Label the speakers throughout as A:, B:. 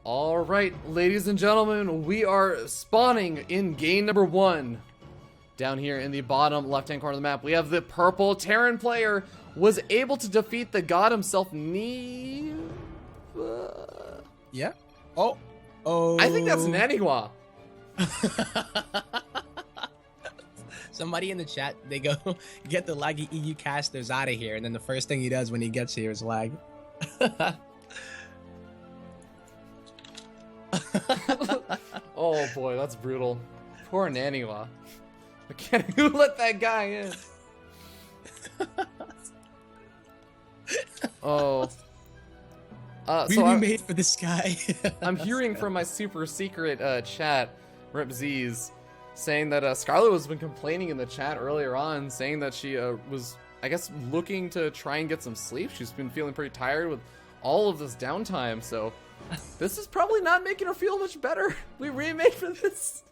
A: All right, ladies and gentlemen, we are spawning in game number 1. Down here in the bottom left-hand corner of the map, we have the purple Terran player was able to defeat the god himself,
B: Yeah. Oh.
A: I think that's Naniwa.
B: Somebody in the chat, they go, get the laggy EU casters out of here. And then the first thing he does when he gets here is lag.
A: Oh boy, that's brutal. Poor Naniwa. Who let that guy in? Oh.
B: We
A: So
B: made for this guy.
A: I'm hearing from my super secret chat, Rip Z's, saying that Scarlett has been complaining in the chat earlier on, saying that she was, I guess, looking to try and get some sleep. She's been feeling pretty tired with all of this downtime, so this is probably not making her feel much better. We remade for this.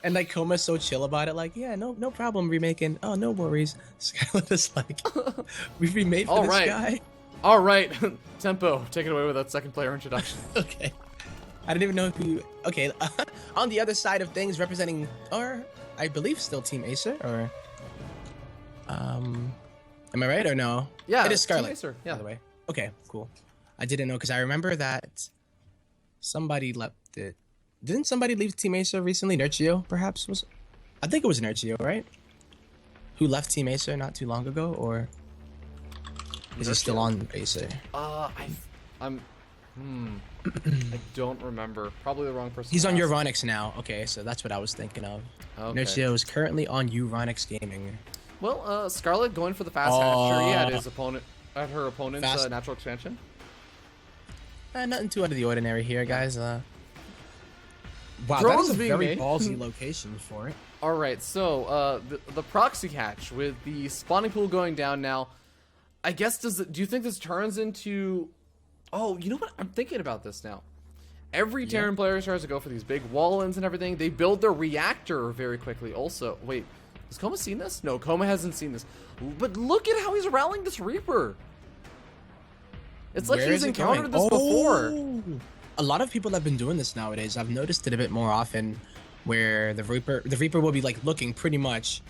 B: And like KoMA's so chill about it, like, yeah, no problem remaking. Oh, no worries. Scarlett is like, we remade for this guy.
A: All right, Tempo, take it away with that second player introduction.
B: Okay. I didn't even know who. Okay, on the other side of things, representing, or I believe still Team Acer, or am I right or no?
A: Yeah,
B: it is Scarlett.
A: Team Acer. Yeah.
B: By the way. Okay, cool. I didn't know because I remember that somebody left it. Didn't somebody leave Team Acer recently? Nerchio, perhaps was. I think it was Nerchio, right? Who left Team Acer not too long ago, or is he still on Acer?
A: I don't remember. Probably the wrong person.
B: He's on Euronics now. Okay, so that's what I was thinking of.
A: Okay.
B: Nerchio is currently on Euronics Gaming.
A: Well, Scarlett going for the fast hatchery at his opponent, at her opponent's natural expansion.
B: Nothing too out of the ordinary here, guys. Wow,
A: Drones
B: that is a
A: being
B: very
A: made.
B: ballsy location for it.
A: All right, so the proxy hatch with the spawning pool going down now. I guess do you think this turns into? Oh, you know what? I'm thinking about this now. Every Terran player starts to go for these big wall-ins and everything. They build their reactor very quickly. Also, wait, has KoMA seen this? No, KoMA hasn't seen this. But look at how he's rallying this Reaper. It's like he's encountered this before.
B: A lot of people have been doing this nowadays. I've noticed it a bit more often, where the Reaper will be like looking pretty much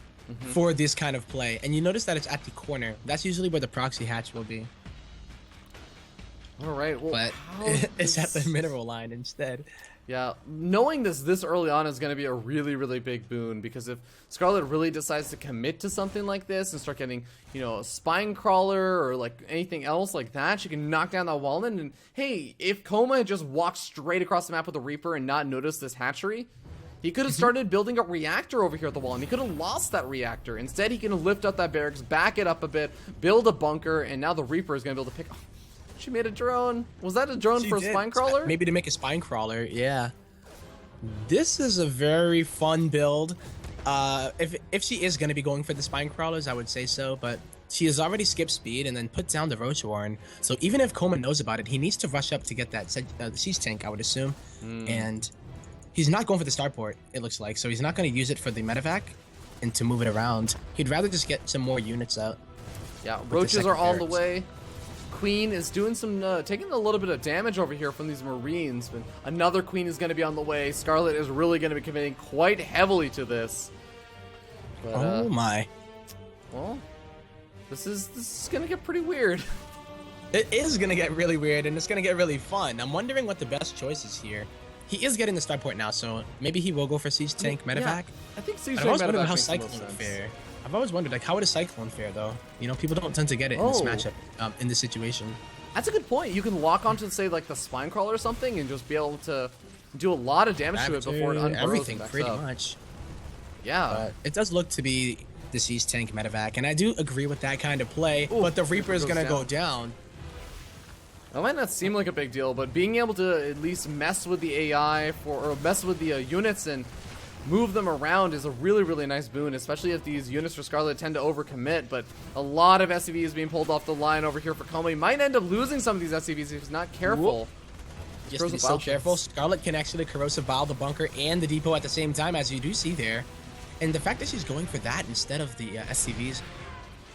B: for this kind of play, and you notice that it's at the corner. That's usually where the proxy hatch will be.
A: All right, well,
B: but it's at the mineral line instead.
A: Yeah, knowing this early on is going to be a really, really big boon, because if Scarlett really decides to commit to something like this and start getting, you know, a spine crawler or like anything else like that, she can knock down that wall in. And hey, if KoMA had just walked straight across the map with a Reaper and not noticed this hatchery, he could have started building a reactor over here at the wall, and he could have lost that reactor. Instead, he can lift up that barracks, back it up a bit, build a bunker, and now the Reaper is going to be able to pick. She made a drone. Was that a drone for a spine crawler?
B: Maybe to make a spine crawler, yeah. This is a very fun build. If she is going to be going for the spine crawlers, I would say so, but she has already skipped speed and then put down the Roach Warren. So even if KoMA knows about it, he needs to rush up to get that siege tank, I would assume. And he's not going for the starport, it looks like, so he's not going to use it for the medevac and to move it around. He'd rather just get some more units out.
A: Yeah, roaches are on the way. Queen is doing some, taking a little bit of damage over here from these Marines, but another Queen is going to be on the way. Scarlett is really going to be committing quite heavily to this. But,
B: oh my.
A: Well, this is going to get pretty weird.
B: It is going to get really weird, and it's going to get really fun. I'm wondering what the best choice is here. He is getting the starport now, so maybe he will go for siege tank medevac.
A: Yeah, I think siege
B: tank
A: medevac
B: how
A: makes
B: Cyclone
A: the most sense.
B: fare. I've always wondered, like, how would a Cyclone fare, though? You know, people don't tend to get it in this matchup, in this situation.
A: That's a good point. You can lock onto, say, like, the spine crawler or something and just be able to do a lot of damage to it before it unburrows.
B: Everything, pretty much.
A: Yeah.
B: But it does look to be the siege tank medevac, and I do agree with that kind of play, but the Reaper is going to go down.
A: That might not seem like a big deal, but being able to at least mess with the AI or mess with the units and move them around is a really, really nice boon, especially if these units for Scarlett tend to overcommit. But a lot of SCVs being pulled off the line over here for KoMA. He might end up losing some of these SCVs if he's not careful.
B: Just to be so careful. Scarlett can actually corrosive bile the bunker and the depot at the same time, as you do see there. And the fact that she's going for that instead of the SCVs,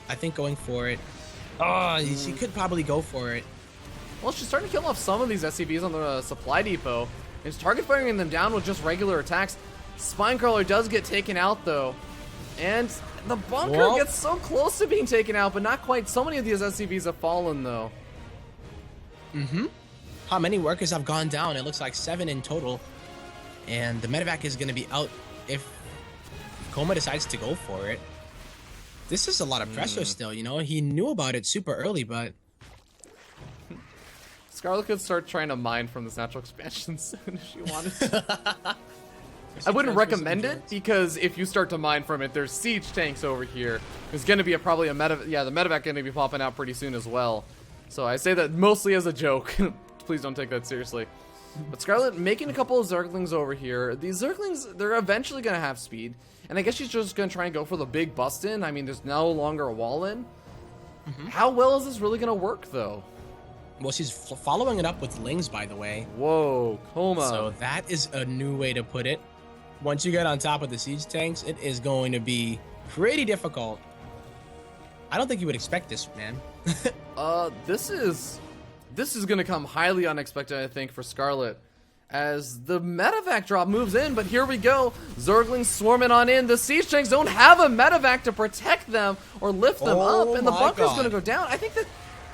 B: I think going for it. Oh, she could probably go for it.
A: Well, she's starting to kill off some of these SCVs on the supply depot. It's target firing them down with just regular attacks. Spine Crawler does get taken out though. And the bunker gets so close to being taken out, but not quite. So many of these SCVs have fallen though.
B: How many workers have gone down? It looks like 7 in total. And the medevac is going to be out if KoMA decides to go for it. This is a lot of pressure still, you know? He knew about it super early, but...
A: Scarlett could start trying to mine from this natural expansion soon if she wanted to. I wouldn't recommend it, because if you start to mine from it, there's siege tanks over here. There's going to be probably a medevac. Yeah, the medevac going to be popping out pretty soon as well. So I say that mostly as a joke. Please don't take that seriously. But Scarlett making a couple of Zerglings over here. These Zerglings, they're eventually going to have speed. And I guess she's just going to try and go for the big bust in. I mean, there's no longer a wall in. How well is this really going to work, though?
B: Well, she's following it up with Lings, by the way.
A: Whoa, KoMA.
B: So that is a new way to put it. Once you get on top of the siege tanks, it is going to be pretty difficult. I don't think you would expect this, man.
A: This is gonna come highly unexpected, I think, for Scarlett, as the medevac drop moves in. But here we go, Zerglings swarming on in. The siege tanks don't have a medevac to protect them or lift them up, and the bunker's gonna go down. I think that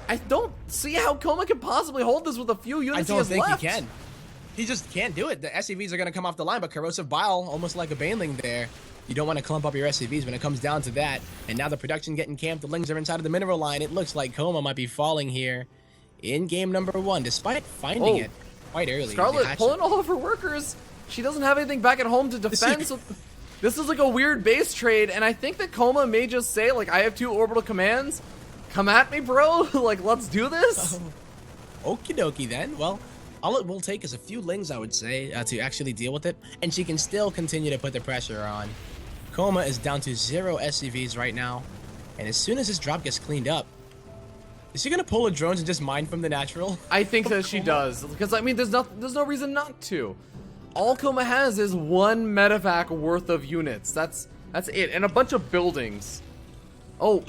A: I don't see how KoMA can possibly hold this with a few units he has left.
B: I don't think he can. He just can't do it. The SCVs are going to come off the line, but Corrosive Bile, almost like a Baneling there. You don't want to clump up your SCVs when it comes down to that. And now the production getting camped. The Lings are inside of the mineral line. It looks like KoMA might be falling here in game number 1, despite finding it quite early.
A: Scarlett pulling all of her workers. She doesn't have anything back at home to defend. So this is like a weird base trade, and I think that KoMA may just say, like, I have 2 orbital commands. Come at me, bro. Like, let's do this.
B: Okie dokie then. Well, all it will take is a few Lings, I would say, to actually deal with it, and she can still continue to put the pressure on. KoMA is down to 0 SCVs right now, and as soon as this drop gets cleaned up, is she gonna pull her drones and just mine from the natural?
A: I think that she does, because I mean, there's no reason not to. All KoMA has is 1 medevac worth of units. That's it, and a bunch of buildings. Oh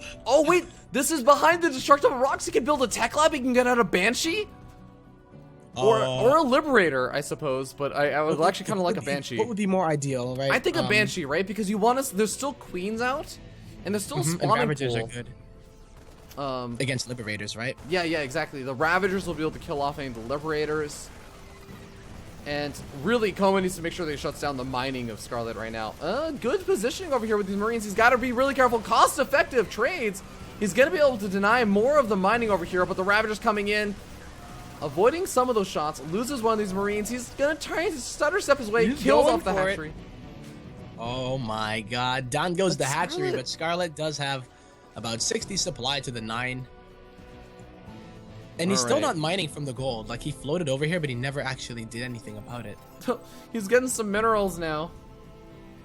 A: wait, this is behind the destructible rocks. He can build a tech lab. He can get out a Banshee. Or a Liberator, I suppose, but I would actually kind of like a Banshee.
B: What would be more ideal, right?
A: I think a Banshee, right? Because you want us. There's still Queens out, and there's still a spawning
B: and Ravagers
A: pool.
B: Are good. Against Liberators, right?
A: Yeah, exactly. The Ravagers will be able to kill off any of the Liberators. And really, KoMA needs to make sure that he shuts down the mining of Scarlett right now. Good positioning over here with these Marines. He's got to be really careful. Cost-effective trades. He's going to be able to deny more of the mining over here, but the Ravagers coming in. Avoiding some of those shots, loses one of these Marines. He's gonna try and stutter step his way, kills off the hatchery.
B: Oh my god, down goes the hatchery, but Scarlett does have about 60 supply to the 9. And he's still not mining from the gold. Like, he floated over here, but he never actually did anything about it.
A: He's getting some minerals now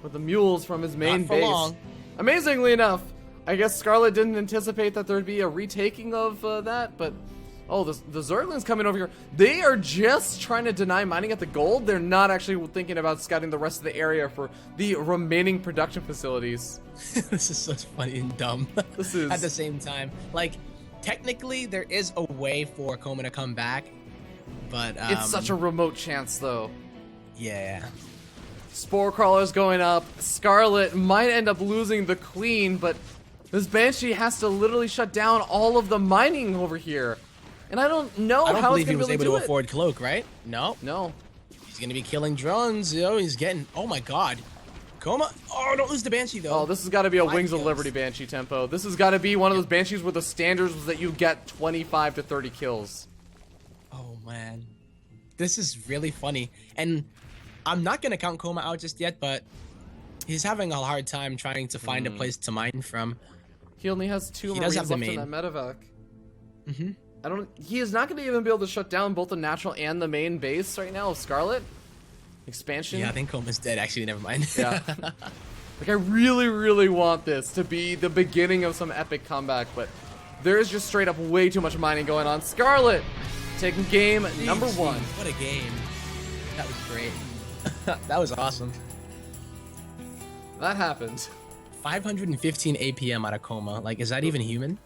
A: with the mules from his main base.
B: Long.
A: Amazingly enough, I guess Scarlett didn't anticipate that there'd be a retaking of that, but oh, the Zerglings coming over here. They are just trying to deny mining at the gold. They're not actually thinking about scouting the rest of the area for the remaining production facilities.
B: This is so funny and dumb.
A: This is...
B: At the same time. Like, technically, there is a way for KoMA to come back, but...
A: it's such a remote chance, though.
B: Yeah.
A: Spore Crawler's going up. Scarlett might end up losing the Queen, but this Banshee has to literally shut down all of the mining over here. And I don't know how it's going to really do it. I don't believe he was able to afford
B: Cloak, right? No. He's going to be killing drones. You know, he's getting... Oh, my God. KoMA... Oh, don't lose the Banshee, though.
A: Oh, this has got to be a Wings of Liberty Banshee tempo. This has got to be one of those Banshees where the standards was that you get 25 to 30 kills.
B: Oh, man. This is really funny. And I'm not going to count KoMA out just yet, but he's having a hard time trying to find a place to mine from.
A: He only has 2 Marines left in that medevac. He is not going to even be able to shut down both the natural and the main base right now of Scarlett. Expansion.
B: Yeah, I think KoMA's dead, actually. Never mind.
A: Yeah. Like, I really, really want this to be the beginning of some epic comeback, but there is just straight up way too much mining going on. Scarlett taking game number 1.
B: What a game. That was great. That was awesome.
A: That happened.
B: 515 APM out of KoMA. Like, is that even human?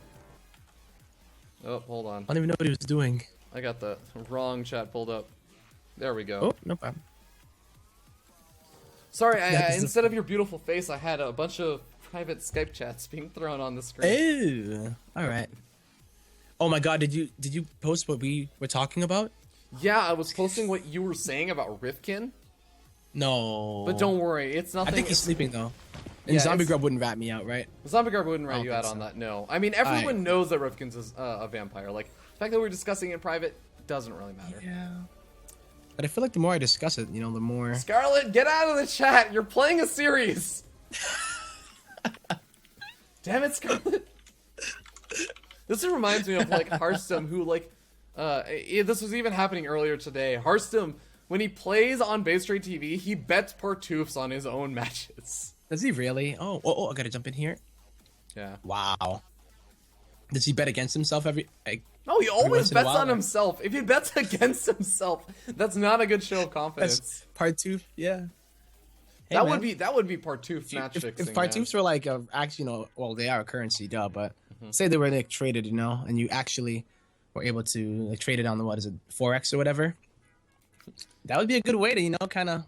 A: Oh, hold on.
B: I don't even know what he was doing.
A: I got the wrong chat pulled up. There we go.
B: Oh, no problem.
A: Sorry,
B: Yeah,
A: instead of your beautiful face, I had a bunch of private Skype chats being thrown on the screen.
B: Ew. All right. Oh my God, did you post what we were talking about?
A: Yeah, I was posting what you were saying about Rifkin.
B: No.
A: But don't worry, it's nothing.
B: I think he's sleeping though. And
A: Yeah,
B: Zombie
A: it's-
B: Grub wouldn't rat me out, right?
A: Zombie Guard wouldn't
B: I
A: write
B: don't
A: you
B: think
A: out on
B: so.
A: that, no. I mean, everyone
B: Alright.
A: knows that Rifkin's is a vampire. Like, the fact that we're discussing it in private doesn't really matter.
B: Yeah. But I feel like the more I discuss it, you know, the more.
A: Scarlett, get out of the chat! You're playing a series! Damn it, Scarlett! This reminds me of, like, Hearthstone, who, like, this was even happening earlier today. Hearthstone, when he plays on BaseTradeTV, he bets Partoofs on his own matches.
B: Does he really? Oh, I gotta jump in here.
A: Yeah.
B: Wow. Does he bet against himself every?
A: No, he always
B: once in a
A: bets
B: while,
A: on
B: like-
A: himself. If he bets against himself, that's not a good show of confidence.
B: That's part two. Yeah. Hey,
A: that
B: man.
A: would be Partoof match
B: If
A: fixing.
B: Partoofs were like actually, you know, well, they are a currency, duh. But say they were like traded, you know, and you actually were able to like trade it on the what is it, Forex or whatever. That would be a good way to, you know, kind of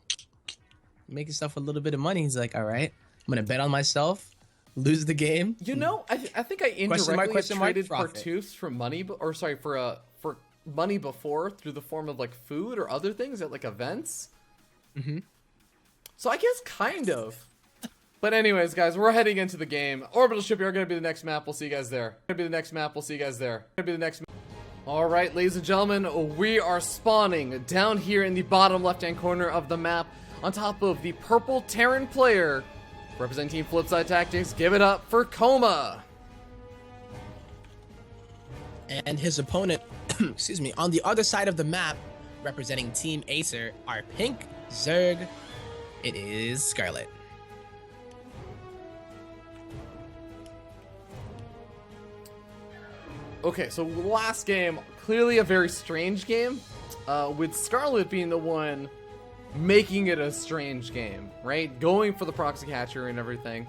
B: make yourself a little bit of money. He's like, all right, I'm gonna bet on myself, lose the game.
A: You know, I think I
B: Question mark,
A: indirectly traded
B: profit.
A: Partoofs for money, for money before through the form of like food or other things at like events.
B: Mm-hmm.
A: So I guess kind of. But anyways, guys, we're heading into the game. Orbital Shipyard gonna be the next map. We'll see you guys there. Alright, ladies and gentlemen, we are spawning down here in the bottom left-hand corner of the map on top of the purple Terran player. Representing Team Flipside Tactics, give it up for KoMA.
B: And his opponent, excuse me, on the other side of the map, representing Team Acer, are Pink, Zerg. It is Scarlett.
A: Okay, so last game, clearly a very strange game, with Scarlett being the one making it a strange game, right? Going for the proxy catcher and everything.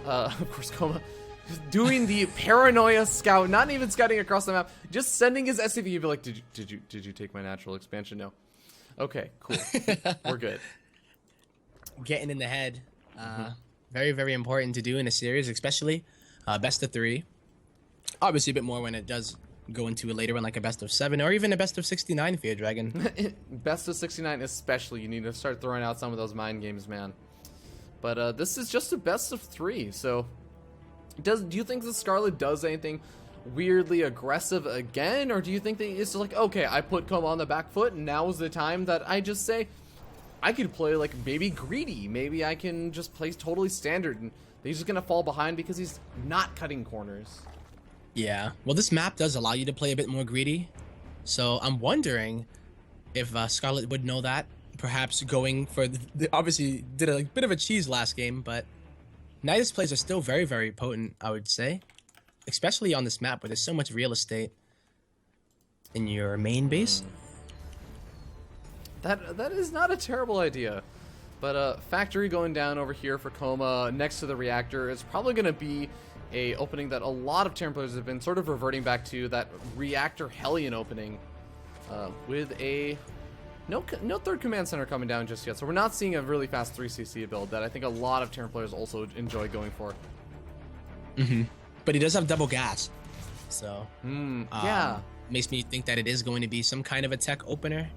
A: Of course, KoMA doing the paranoia scout, not even scouting across the map, just sending his SCV. You'd be like, did you take my natural expansion? No. Okay, cool. We're good.
B: Getting in the head. Very, very important to do in a series, especially best of 3. Obviously, a bit more when it does go into a later one, like a best of 7 or even a best of 69 for your dragon.
A: Best of 69 especially, you need to start throwing out some of those mind games, man. But this is just a best of 3, so do you think the Scarlett does anything weirdly aggressive again, or do you think that it's just like, okay, I put KoMA on the back foot and now is the time that I just say I could play like maybe greedy, maybe I can just play totally standard and he's just gonna fall behind because he's not cutting corners?
B: Yeah. Well, this map does allow you to play a bit more greedy. So I'm wondering if Scarlett would know that. Perhaps going for obviously did a bit of a cheese last game, but Nidus plays are still very, very potent, I would say. Especially on this map where there's so much real estate in your main base.
A: That is not a terrible idea. But factory going down over here for KoMA next to the reactor is probably going to be a opening that a lot of Terran players have been sort of reverting back to, that reactor Hellion opening with a no third command center coming down just yet. So we're not seeing a really fast 3cc build that I think a lot of Terran players also enjoy going for.
B: But he does have double gas. So
A: Yeah.
B: makes me think that it is going to be some kind of a tech opener.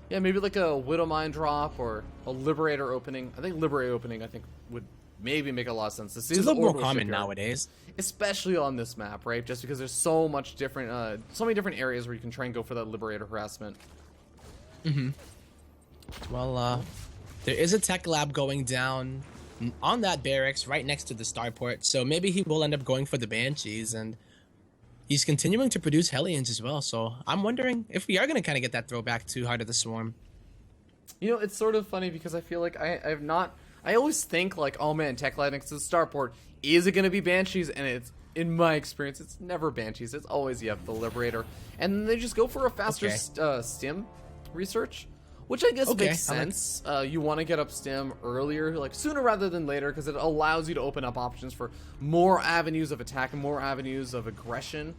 A: Yeah, maybe like a Widow Mine drop or a Liberator opepening. I think Liberator opening would maybe make a lot of sense. This
B: It's
A: is
B: a little more
A: Orbital
B: common
A: Shipyard.
B: nowadays.
A: Especially on this map, right? Just because there's so much different, so many different areas where you can try and go for that Liberator harassment.
B: Well, there is a tech lab going down on that barracks right next to the starport, so maybe he will end up going for the Banshees, and he's continuing to produce Hellions as well, so I'm wondering if we are going to kind of get that throwback to Heart of the Swarm.
A: You know, it's sort of funny because I feel like I always think like, oh man, tech lab next to the starport, is it going to be Banshees? And it's, in my experience, it's never Banshees. It's always, the Liberator. And then they just go for a faster stim research, which I guess makes sense. You want to get up stim earlier, like sooner rather than later, because it allows you to open up options for more avenues of attack and more avenues of aggression.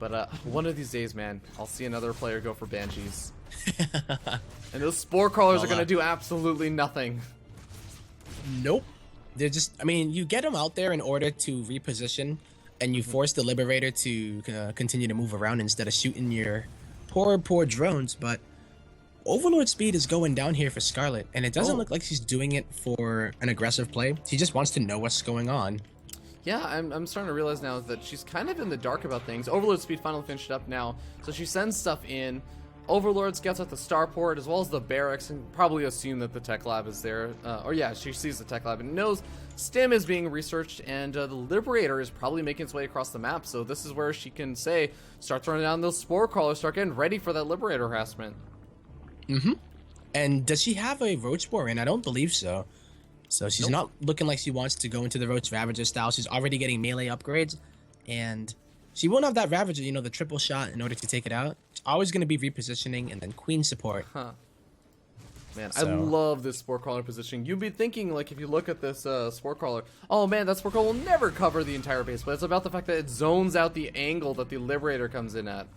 A: But one of these days, man, I'll see another player go for Banshees. And those Spore Crawlers are going to do absolutely nothing.
B: Nope. They're just, I mean, you get them out there in order to reposition, and you force the Liberator to continue to move around instead of shooting your poor drones, but Overlord speed is going down here for Scarlett, and it doesn't look like she's doing it for an aggressive play. She just wants to know what's going on.
A: Yeah, I'm starting to realize now that she's kind of in the dark about things. Overlord speed finally finished up now, so she sends stuff in. Overlord scouts out the starport as well as the barracks and probably assume that the tech lab is there. Or yeah, she sees the tech lab and knows Stim is being researched, and the Liberator is probably making its way across the map. So this is where she can say, start throwing down those Spore Crawlers, start getting ready for that Liberator harassment.
B: Mm-hmm. And does she have a Roach Spore in? I don't believe so. So she's not looking like she wants to go into the Roach Ravager style. She's already getting melee upgrades, and she won't have that Ravager, you know, the triple shot in order to take it out. It's always going to be repositioning and then Queen support.
A: Huh. Man, I love this Spore Crawler positioning. You'd be thinking, like, if you look at this Spore Crawler, oh man, that Spore Crawler will never cover the entire base, but it's about the fact that it zones out the angle that the Liberator comes in at.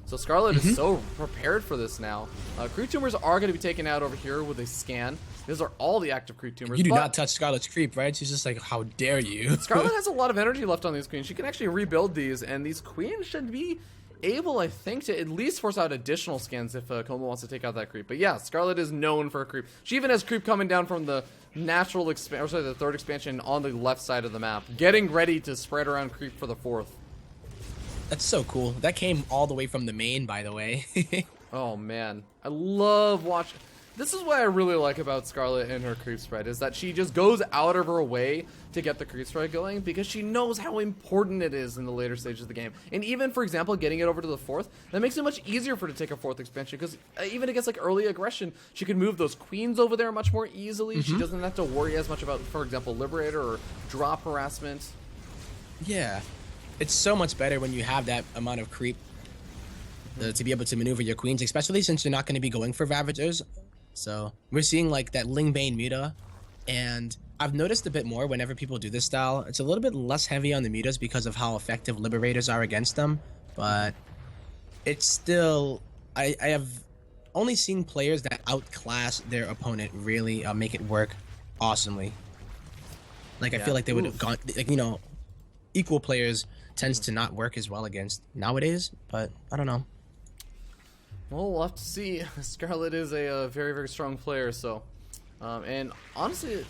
A: So Scarlett is so prepared for this now. Creep Tumors are going to be taken out over here with a scan. These are all the active Creep Tumors.
B: You do not touch Scarlett's creep, right? She's just like, how dare you?
A: Scarlett has a lot of energy left on these queens. She can actually rebuild these, and these queens should be able, I think, to at least force out additional scans if KoMA wants to take out that creep. But yeah, Scarlett is known for a creep. She even has creep coming down from the natural expansion, or sorry, the third expansion on the left side of the map, getting ready to spread around creep for the fourth.
B: That's so cool. That came all the way from the main, by the way.
A: Oh man, I love watching. This is what I really like about Scarlett and her creep spread, is that she just goes out of her way to get the creep spread going because she knows how important it is in the later stages of the game. And even, for example, getting it over to the fourth, that makes it much easier for her to take a fourth expansion because even against like early aggression, she can move those queens over there much more easily. She doesn't have to worry as much about, for example, Liberator or drop harassment.
B: Yeah. It's so much better when you have that amount of creep to be able to maneuver your queens, especially since you're not going to be going for Ravagers. So we're seeing like that Lingbane Muta, and I've noticed a bit more whenever people do this style. It's a little bit less heavy on the Mutas because of how effective Liberators are against them, but it's still, I have only seen players that outclass their opponent really make it work awesomely. Like I feel like they would have gone, like, you know, equal players tends to not work as well against nowadays, but I don't know.
A: Well, we'll have to see. Scarlett is a very, very strong player, so... and honestly,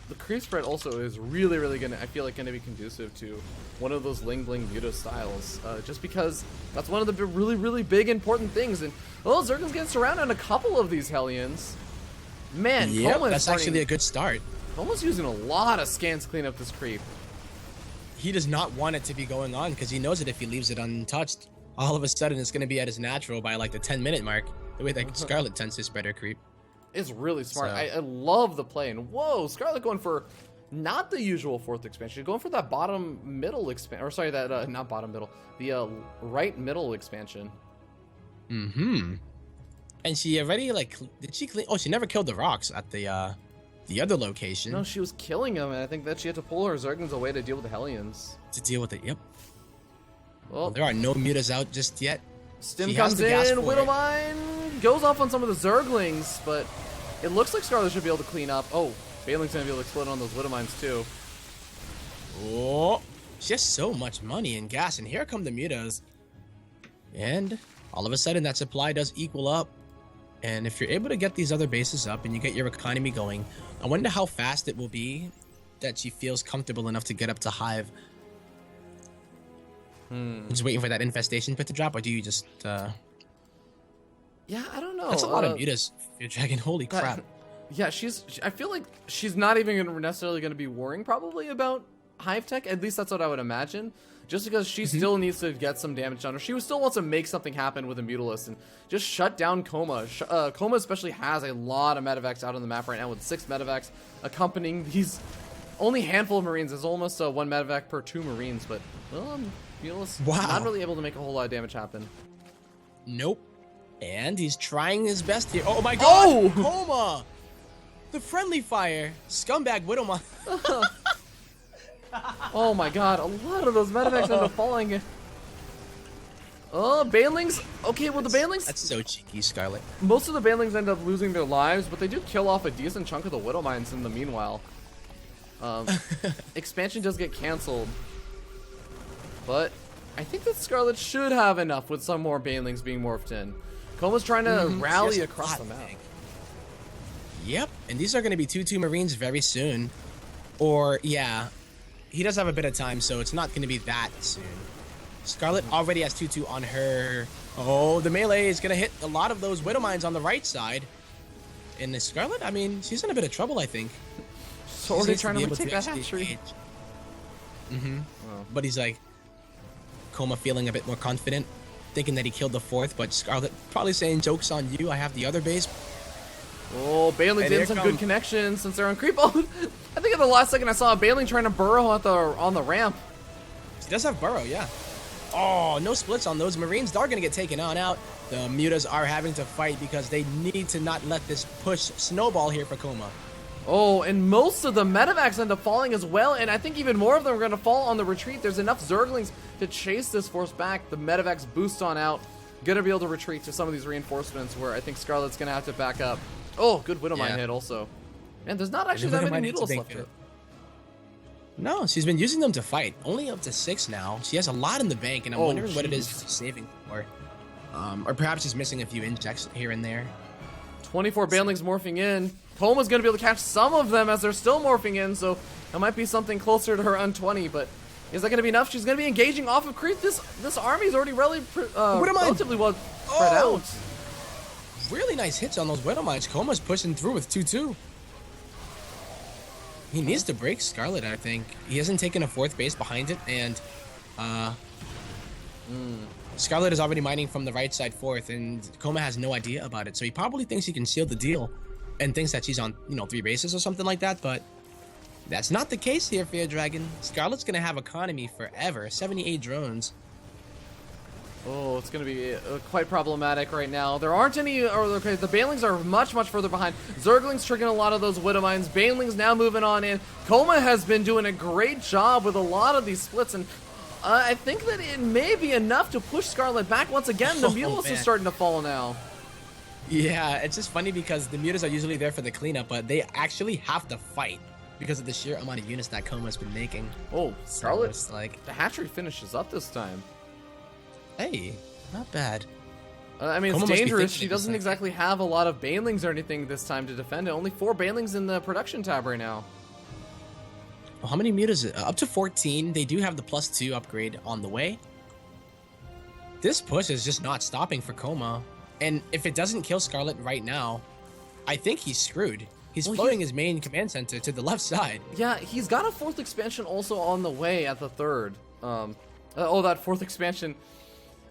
A: the creep spread also is really, really gonna, I feel like, gonna be conducive to one of those Ling Bling Muta styles. Just because that's one of the really, really big important things. And, well, Zerglin's getting surrounded on a couple of these Hellions. Man,
B: yeah, that's actually a good start.
A: KoMA's using a lot of scans to clean up this creep.
B: He does not want it to be going on because he knows that if he leaves it untouched, all of a sudden it's going to be at his natural by like the 10-minute mark, the way that Scarlett tends to spread her creep.
A: It's really smart.
B: So.
A: I love the play. And whoa, Scarlett going for not the usual fourth expansion, going for that bottom middle expansion, or sorry, that not bottom middle, the right middle expansion.
B: And she already like, did she clean? Oh, she never killed the rocks at the other location.
A: No, she was killing them, and I think that she had to pull her Zerglings away to deal with the Hellions.
B: To deal with it, yep.
A: Well,
B: there are no Mutas out just yet.
A: Stim comes in, Widowmine goes off on some of the Zerglings, but it looks like Scarlett should be able to clean up. Oh, Bailing's gonna be able to explode on those Widowmines too.
B: Oh, she has so much money and gas, and here come the Mutas. And all of a sudden that supply does equal up. And if you're able to get these other bases up and you get your economy going, I wonder how fast it will be that she feels comfortable enough to get up to Hive. Just waiting for that infestation pit to drop, or do you just
A: yeah, I don't know.
B: That's a lot of Mutas for your dragon. Holy crap.
A: Yeah, I feel like she's not even necessarily going to be worrying probably about Hive Tech. At least that's what I would imagine. Just because she still needs to get some damage done, or she still wants to make something happen with a Mutalisk and just shut down KoMA. KoMA especially has a lot of medevacs out on the map right now with 6 medevacs accompanying these only handful of Marines. There's almost 1 medevac per 2 Marines, but well, Mutalisk not really able to make a whole lot of damage happen.
B: Nope. And he's trying his best here. Oh my god! Oh! KoMA! The friendly fire! Scumbag Widowmine.
A: Oh my god, a lot of those medevacs end up falling. Oh, Banelings. Okay, well, the Banelings.
B: That's so cheeky, Scarlett.
A: Most of the Banelings end up losing their lives, but they do kill off a decent chunk of the Widow Mines in the meanwhile. Expansion does get canceled. But I think that Scarlett should have enough with some more Banelings being morphed in. KoMA's trying to rally across the map.
B: Yep, and these are going to be 2-2 Marines very soon. Or, yeah, he does have a bit of time, so it's not going to be that soon. Scarlett already has 2-2 on her. Oh, the melee is going to hit a lot of those Widow Mines on the right side. And the Scarlett, I mean, she's in a bit of trouble, I think.
A: So already trying to take that hatchery.
B: But he's like, KoMA feeling a bit more confident, thinking that he killed the fourth, but Scarlett probably saying, joke's on you, I have the other base.
A: Oh, Bailing's in some good connections since they're on creep. Oh, I think at the last second I saw a Bailing trying to burrow at on the ramp.
B: He does have burrow, yeah. Oh, no splits on those Marines. They're going to get taken on out. The Mutas are having to fight because they need to not let this push snowball here for KoMA.
A: Oh, and most of the medevacs end up falling as well, and I think even more of them are going to fall on the retreat. There's enough Zerglings to chase this force back. The medevacs boost on out. Going to be able to retreat to some of these reinforcements where I think Scarlett's going to have to back up. Oh, good Widow Mine hit also. And there's not actually that many Noodles left yet.
B: No, she's been using them to fight. Only up to 6 now. She has a lot in the bank, and I'm wondering what it is she's saving for. Or perhaps she's missing a few injects here and there.
A: 24 Banelings morphing in. KoMA's going to be able to catch some of them as they're still morphing in, so that might be something closer to her Un-20, but is that going to be enough? She's going to be engaging off of creep. This army is already relatively well spread out.
B: Really nice hits on those Widow Mines. KoMA's pushing through with 2-2. He needs to break Scarlett, I think. He hasn't taken a 4th base behind it, and Scarlett is already mining from the right side 4th, and KoMA has no idea about it, so he probably thinks he can seal the deal and thinks that she's on, 3 bases or something like that, but that's not the case here, Fear Dragon. Scarlett's gonna have economy forever. 78 drones.
A: Oh, it's going to be quite problematic right now. There aren't any, okay, the Banelings are much, much further behind. Zerglings triggering a lot of those Widow Mines. Banelings now moving on in. KoMA has been doing a great job with a lot of these splits, and I think that it may be enough to push Scarlett back once again. The Mulas is starting to fall now.
B: Yeah, it's just funny because the Mutas are usually there for the cleanup, but they actually have to fight because of the sheer amount of units that KoMA's been making.
A: Oh, Scarlett,
B: so like
A: the hatchery finishes up this time.
B: Hey, not bad.
A: I mean, it's dangerous. She doesn't exactly have a lot of Banelings or anything this time to defend it. Only 4 Banelings in the production tab right now.
B: Well, how many Mutas? Up to 14. They do have the +2 upgrade on the way. This push is just not stopping for KoMA. And if it doesn't kill Scarlett right now, I think he's screwed. He's floating his main command center to the left side.
A: Yeah, he's got a 4th expansion also on the way at the 3rd. That 4th expansion...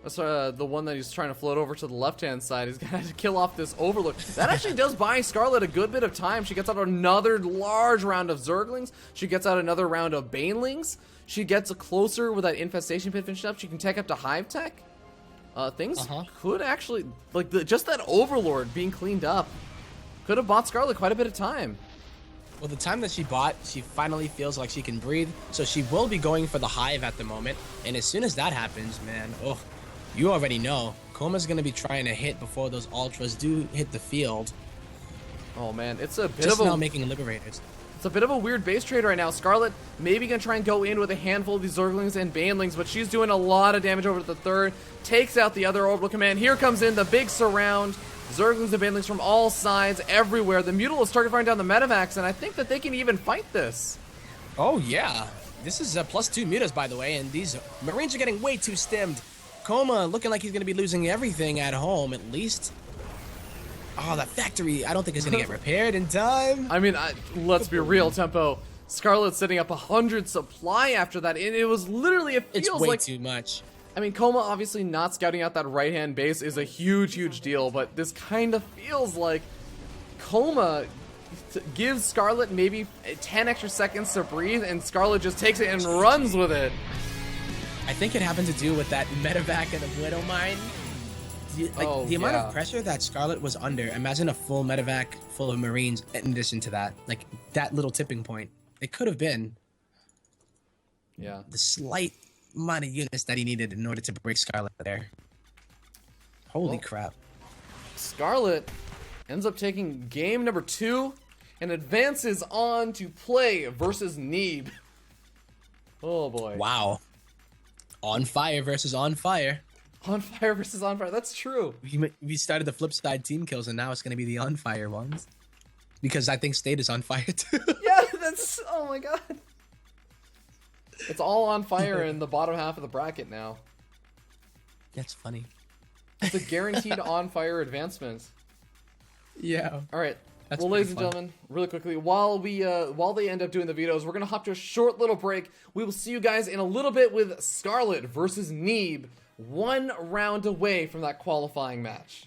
A: the one that he's trying to float over to the left-hand side. He's gonna have to kill off this Overlord. That actually does buy Scarlett a good bit of time. She gets out another large round of Zerglings. She gets out another round of Banelings. She gets closer with that Infestation Pit finished up. She can take up to Hive Tech. Things could actually, like, just that Overlord being cleaned up could have bought Scarlett quite a bit of time.
B: Well, the time that she bought, she finally feels like she can breathe. So she will be going for the Hive at the moment. And as soon as that happens, man, you already know. KoMA's going to be trying to hit before those Ultras do hit the field.
A: Oh, man. It's a bit
B: just
A: of a...
B: now making Liberators.
A: It's a bit of a weird base trade right now. Scarlett maybe going to try and go in with a handful of these Zerglings and Banelings, but she's doing a lot of damage over to the 3rd. Takes out the other orbital command. Here comes in the big surround. Zerglings and Banelings from all sides, everywhere. The Mutal is starting to find down the medevacs, and I think that they can even fight this.
B: Oh, yeah. This is +2 Mutas, by the way, and these Marines are getting way too stemmed. KoMA looking like he's going to be losing everything at home, at least. Oh, that factory, I don't think it's going to get repaired in time.
A: I mean, let's be real, Tempo. Scarlett's setting up 100 supply after that, and it was literally, it feels like...
B: It's way too much.
A: I mean, KoMA obviously not scouting out that right-hand base is a huge, huge deal, but this kind of feels like KoMA gives Scarlett maybe 10 extra seconds to breathe, and Scarlett just takes it and runs with it.
B: I think it happened to do with that medevac and the Widow Mine. The amount of pressure that Scarlett was under, imagine a full medevac full of Marines in addition to that. Like, that little tipping point. It could have been the slight amount of units that he needed in order to break Scarlett there. Holy crap.
A: Scarlett ends up taking game number 2 and advances on to play versus Neeb. Oh boy.
B: Wow. On fire versus on fire.
A: On fire versus on fire. That's true.
B: We started the flip side team kills, and now it's going to be the on fire ones. Because I think State is on fire too.
A: Yeah, that's... Oh my god. It's all on fire in the bottom half of the bracket now.
B: That's funny.
A: It's a guaranteed on fire advancement.
B: Yeah.
A: All right.
B: That's
A: well,
B: pretty
A: ladies and
B: fun.
A: gentlemen, really quickly, while they end up doing the vetoes, we're gonna hop to a short little break. We will see you guys in a little bit with Scarlett versus Neeb, 1 round away from that qualifying match.